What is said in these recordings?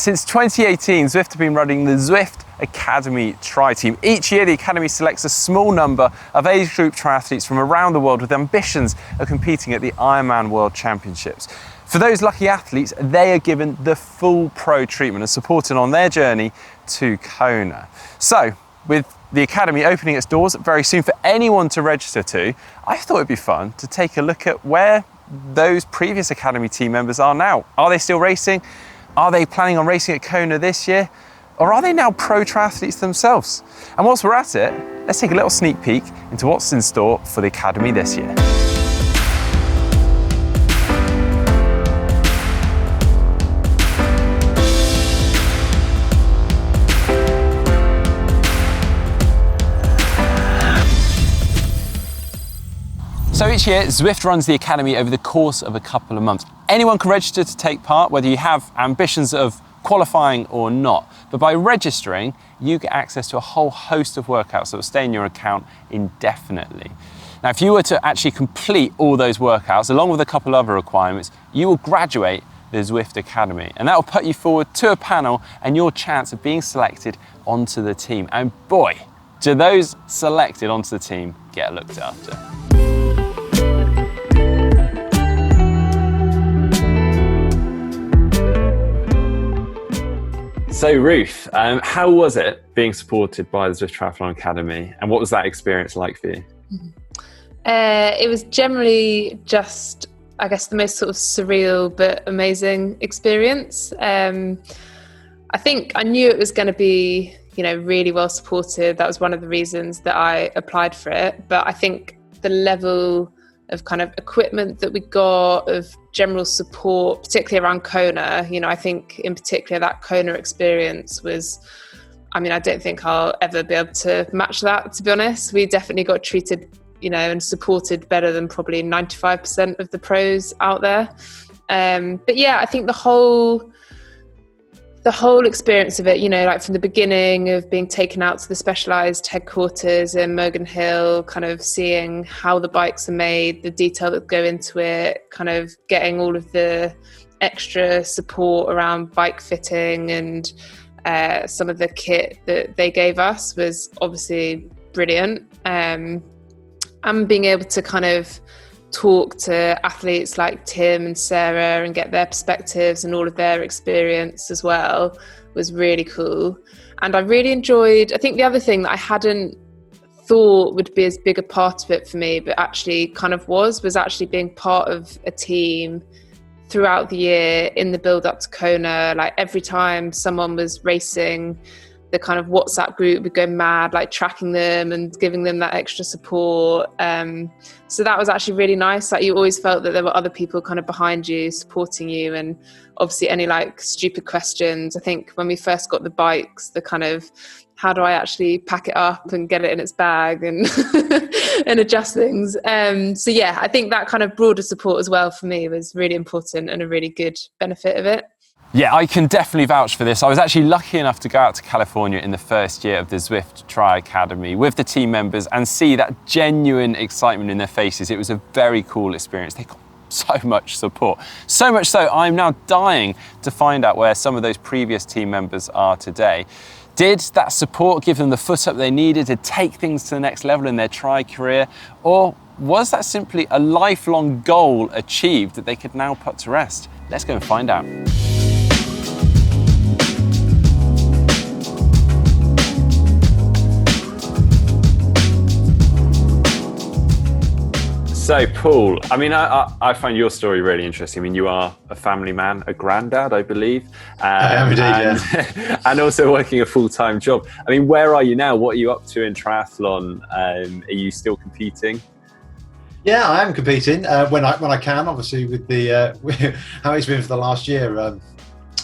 Since 2018, Zwift have been running the Zwift Academy Tri Team. Each year, the Academy selects a small number of age group triathletes from around the world with ambitions of competing at the Ironman World Championships. For those lucky athletes, they are given the full pro treatment and supported on their journey to Kona. So, with the Academy opening its doors very soon for anyone to register to, I thought it'd be fun to take a look at where those previous Academy team members are now. Are they still racing? Are they planning on racing at Kona this year? Or are they now pro triathletes themselves? And whilst we're at it, let's take a little sneak peek into what's in store for the Academy this year. So each year, Zwift runs the Academy over the course of a couple of months. Anyone can register to take part, whether you have ambitions of qualifying or not. But by registering, you get access to a whole host of workouts that will stay in your account indefinitely. Now, if you were to actually complete all those workouts, along with a couple other requirements, you will graduate the Zwift Academy. And that will put you forward to a panel and your chance of being selected onto the team. And boy, do those selected onto the team get looked after. So Ruth, how was it being supported by the Zwift Triathlon Academy, and what was that experience like for you? It was generally just, I guess, the most sort of surreal but amazing experience. I think I knew it was going to be, really well supported. That was one of the reasons that I applied for it. But I think the level of kind of equipment that we got, of general support, particularly around Kona, I think in particular that Kona experience was, I don't think I'll ever be able to match that, to be honest. We definitely got treated, and supported better than probably 95% of the pros out there. But yeah, I think the whole experience of it, like from the beginning of being taken out to the specialised headquarters in Mogan Hill, kind of seeing how the bikes are made, the detail that go into it, kind of getting all of the extra support around bike fitting and some of the kit that they gave us was obviously brilliant. And being able to kind of talk to athletes like Tim and Sarah and get their perspectives and all of their experience as well was really cool. And I really enjoyed, I think the other thing that I hadn't thought would be as big a part of it for me, but actually kind of was actually being part of a team throughout the year in the build up to Kona. Like every time someone was racing, the kind of WhatsApp group would go mad, like tracking them and giving them that extra support. So that was actually really nice. Like you always felt that there were other people kind of behind you, supporting you. And obviously any like stupid questions. I think when we first got the bikes, the kind of, how do I actually pack it up and get it in its bag and and adjust things. So yeah, I think that kind of broader support as well for me was really important and a really good benefit of it. Yeah, I can definitely vouch for this. I was actually lucky enough to go out to California in the first year of the Zwift Tri Academy with the team members and see that genuine excitement in their faces. It was a very cool experience. They got so much support. So much so, I'm now dying to find out where some of those previous team members are today. Did that support give them the foot up they needed to take things to the next level in their tri career? Or was that simply a lifelong goal achieved that they could now put to rest? Let's go and find out. So Paul, I find your story really interesting. You are a family man, a granddad, I believe. I am indeed, yeah. And also working a full-time job. Where are you now? What are you up to in triathlon? Are you still competing? Yeah, I am competing when I can, obviously with the how it's been for the last year.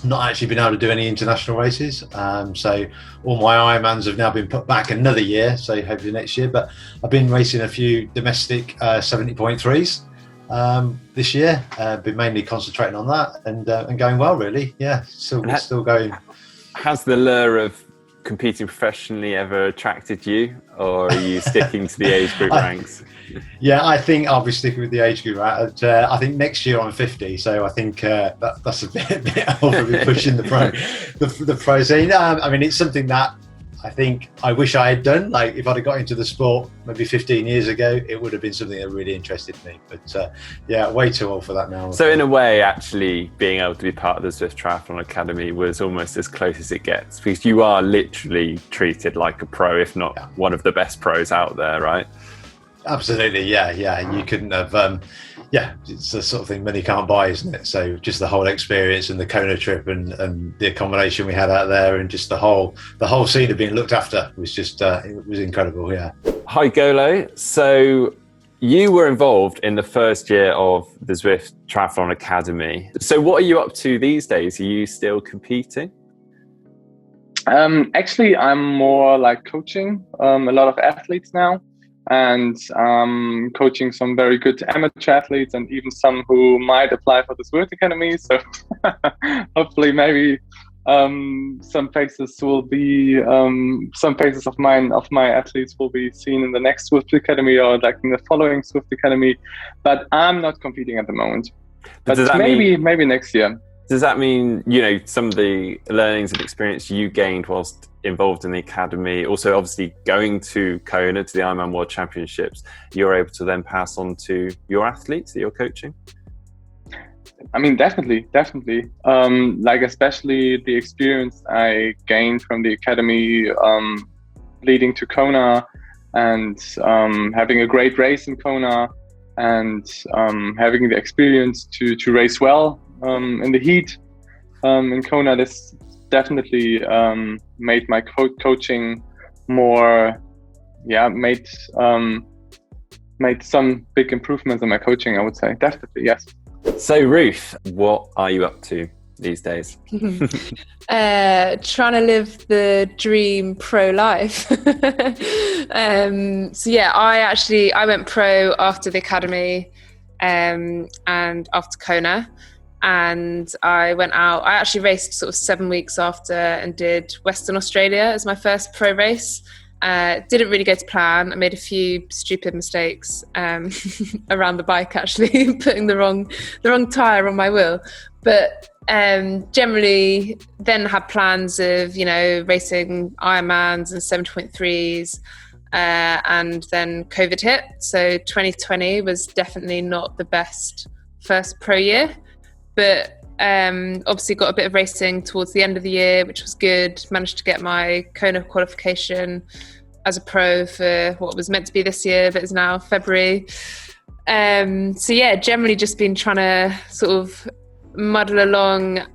Not actually been able to do any international races, so all my Ironmans have now been put back another year, so hopefully next year. But I've been racing a few domestic 70.3s this year. Been mainly concentrating on that and going well, really. Yeah, still going. Has the lure of competing professionally ever attracted you, or are you sticking to the age group ranks? Yeah, I think I'll be sticking with the age group. I think next year I'm 50, so I think that's a bit over pushing the pro scene. I mean, it's something that I think I wish I had done. Like, if I'd have got into the sport maybe 15 years ago, it would have been something that really interested me. But yeah, way too old for that now. So in a way, actually being able to be part of the Zwift Triathlon Academy was almost as close as it gets, because you are literally treated like a pro, if not one of the best pros out there, right? Absolutely, yeah. You couldn't have, it's the sort of thing money can't buy, isn't it? So just the whole experience and the Kona trip and the accommodation we had out there, and just the whole scene of being looked after was just, it was incredible, yeah. Hi, Golo. So you were involved in the first year of the Zwift Triathlon Academy. So what are you up to these days? Are you still competing? Actually, I'm more like coaching a lot of athletes now, and coaching some very good amateur athletes, and even some who might apply for the Zwift Academy. So hopefully, maybe some faces of my athletes will be seen in the next Zwift Academy, or like in the following Zwift Academy. But I'm not competing at the moment. But maybe next year. Does that mean, some of the learnings and experience you gained whilst involved in the academy, also obviously going to Kona, to the Ironman World Championships, you're able to then pass on to your athletes that you're coaching? I mean, definitely. Like, especially the experience I gained from the academy leading to Kona, and having a great race in Kona, and having the experience to race well in the heat in Kona. This definitely made my coaching more, made some big improvements in my coaching, I would say. Definitely, yes. So Ruth, what are you up to these days? Trying to live the dream pro life. I went pro after the academy and after Kona. And I went out, I actually raced sort of 7 weeks after and did Western Australia as my first pro race. Didn't really go to plan. I made a few stupid mistakes around the bike, actually, putting the wrong tyre on my wheel. But generally then had plans of, racing Ironmans and 70.3s. And then COVID hit. So 2020 was definitely not the best first pro year. But obviously got a bit of racing towards the end of the year, which was good. Managed to get my Kona qualification as a pro for what was meant to be this year, but is now February. Generally just been trying to sort of muddle along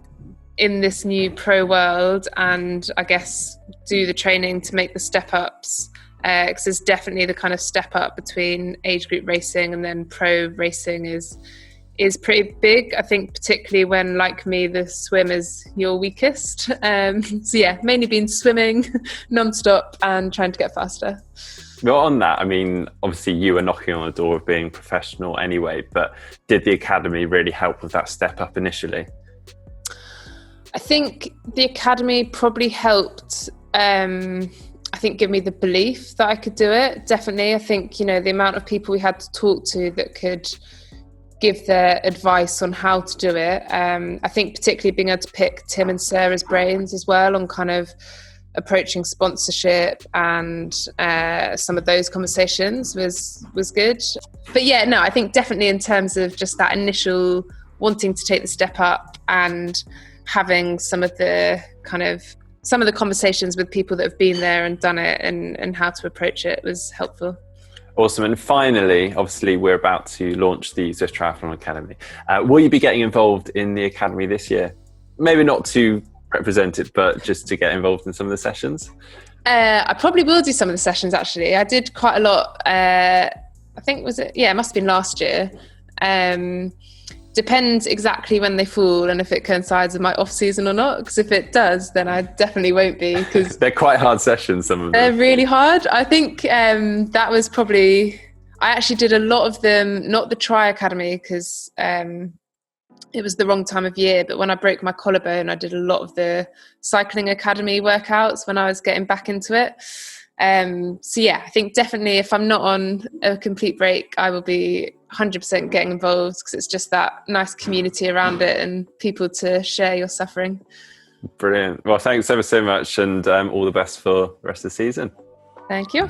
in this new pro world, and I guess do the training to make the step ups. Because there's definitely the kind of step up between age group racing and then pro racing is pretty big, I think, particularly when, like me, the swim is your weakest. Mainly been swimming non-stop and trying to get faster. Well, on that, I mean, obviously you were knocking on the door of being professional anyway, but did the academy really help with that step up initially? I think the academy probably helped, give me the belief that I could do it. Definitely. I think, the amount of people we had to talk to that could give their advice on how to do it. I think particularly being able to pick Tim and Sarah's brains as well on kind of approaching sponsorship and some of those conversations was good. But I think definitely in terms of just that initial wanting to take the step up and having some of the conversations with people that have been there and done it and how to approach it was helpful. Awesome. And finally, obviously, we're about to launch the Zwift Triathlon Academy. Will you be getting involved in the academy this year? Maybe not to represent it, but just to get involved in some of the sessions? I probably will do some of the sessions, actually. I did quite a lot. I think, it must have been last year. Depends exactly when they fall and if it coincides with my off season or not. Because if it does, then I definitely won't be. Because they're quite hard sessions, some of them. They're really hard. I think that was probably. I actually did a lot of them, not the Tri Academy, because it was the wrong time of year. But when I broke my collarbone, I did a lot of the cycling academy workouts when I was getting back into it. So yeah, I think definitely if I'm not on a complete break, I will be 100% getting involved, because it's just that nice community around it and people to share your suffering. Brilliant. Well, thanks ever so much, and all the best for the rest of the season. Thank you.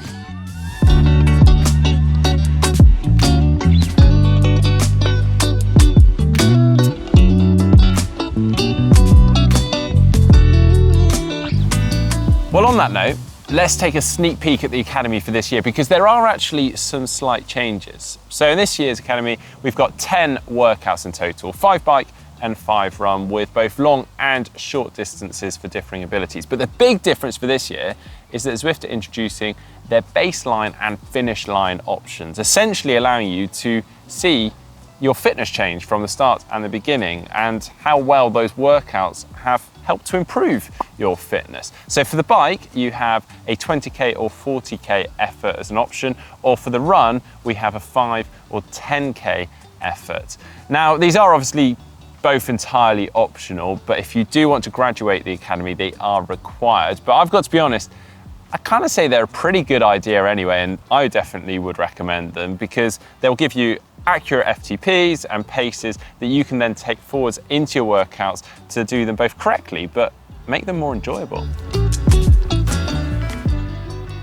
Well, on that note, let's take a sneak peek at the Academy for this year, because there are actually some slight changes. So in this year's Academy, we've got 10 workouts in total, 5 bike and 5 run, with both long and short distances for differing abilities. But the big difference for this year is that Zwift are introducing their baseline and finish line options, essentially allowing you to see your fitness change from the start and the beginning, and how well those workouts have helped to improve your fitness. So for the bike, you have a 20k or 40k effort as an option, or for the run, we have a 5 or 10k effort. Now, these are obviously both entirely optional, but if you do want to graduate the Academy, they are required. But I've got to be honest, I kind of say they're a pretty good idea anyway, and I definitely would recommend them, because they'll give you accurate FTPs and paces that you can then take forwards into your workouts to do them both correctly, but make them more enjoyable.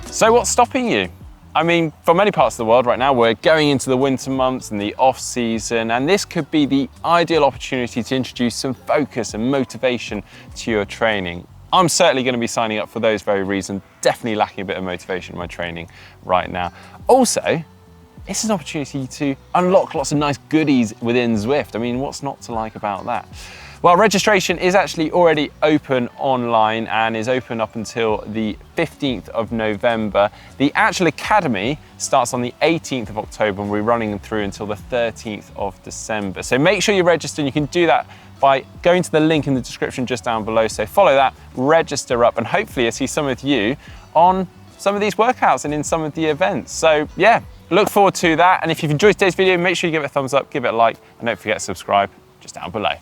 So what's stopping you? I mean, for many parts of the world right now, we're going into the winter months and the off season, and this could be the ideal opportunity to introduce some focus and motivation to your training. I'm certainly going to be signing up for those very reasons, definitely lacking a bit of motivation in my training right now. Also, it's an opportunity to unlock lots of nice goodies within Zwift. I mean, what's not to like about that? Well, registration is actually already open online and is open up until the 15th of November. The actual Academy starts on the 18th of October and we're running through until the 13th of December. So make sure you register, and you can do that by going to the link in the description just down below. So follow that, register up, and hopefully I'll see some of you on some of these workouts and in some of the events. So yeah, look forward to that. And if you've enjoyed today's video, make sure you give it a thumbs up, give it a like, and don't forget to subscribe just down below.